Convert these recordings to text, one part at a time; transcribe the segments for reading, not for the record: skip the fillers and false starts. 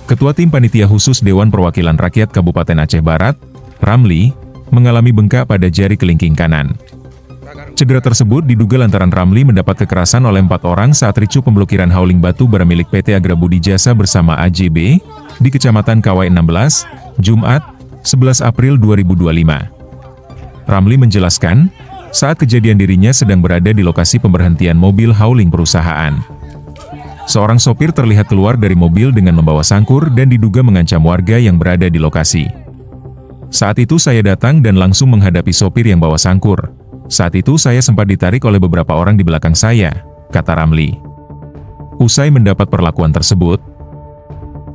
Ketua Tim Panitia Khusus Dewan Perwakilan Rakyat Kabupaten Aceh Barat, Ramli, mengalami bengkak pada jari kelingking kanan. Cedera tersebut diduga lantaran Ramli mendapat kekerasan oleh 4 orang saat ricuh pemblokiran hauling batu bara milik PT Agra Budi Jasa bersama AJB di Kecamatan Kawai 16, Jumat, 11 April 2025. Ramli menjelaskan, saat kejadian dirinya sedang berada di lokasi pemberhentian mobil hauling perusahaan. Seorang sopir terlihat keluar dari mobil dengan membawa sangkur dan diduga mengancam warga yang berada di lokasi. Saat itu saya datang dan langsung menghadapi sopir yang bawa sangkur. Saat itu saya sempat ditarik oleh beberapa orang di belakang saya, kata Ramli. Usai mendapat perlakuan tersebut,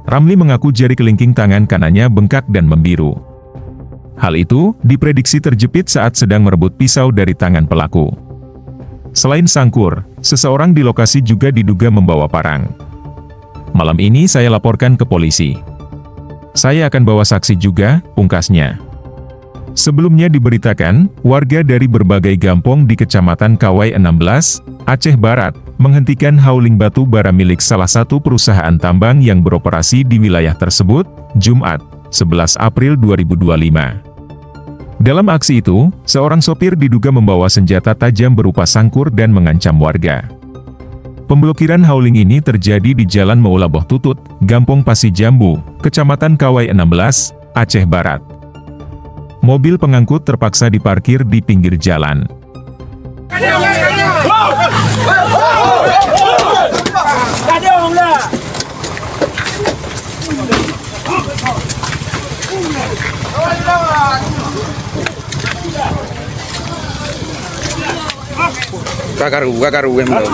Ramli mengaku jari kelingking tangan kanannya bengkak dan membiru. Hal itu diprediksi terjepit saat sedang merebut pisau dari tangan pelaku. Selain sangkur, seseorang di lokasi juga diduga membawa parang. Malam ini saya laporkan ke polisi. Saya akan bawa saksi juga, pungkasnya. Sebelumnya diberitakan, warga dari berbagai kampung di Kecamatan Kawai 16, Aceh Barat, menghentikan hauling batu bara milik salah satu perusahaan tambang yang beroperasi di wilayah tersebut, Jumat, 11 April 2025. Dalam aksi itu, seorang sopir diduga membawa senjata tajam berupa sangkur dan mengancam warga. Pemblokiran hauling ini terjadi di Jalan Meulaboh Tutut, Gampong Pasi Jambu, Kecamatan Kawai 16, Aceh Barat. Mobil pengangkut terpaksa diparkir di pinggir jalan. Kakaru yang belum.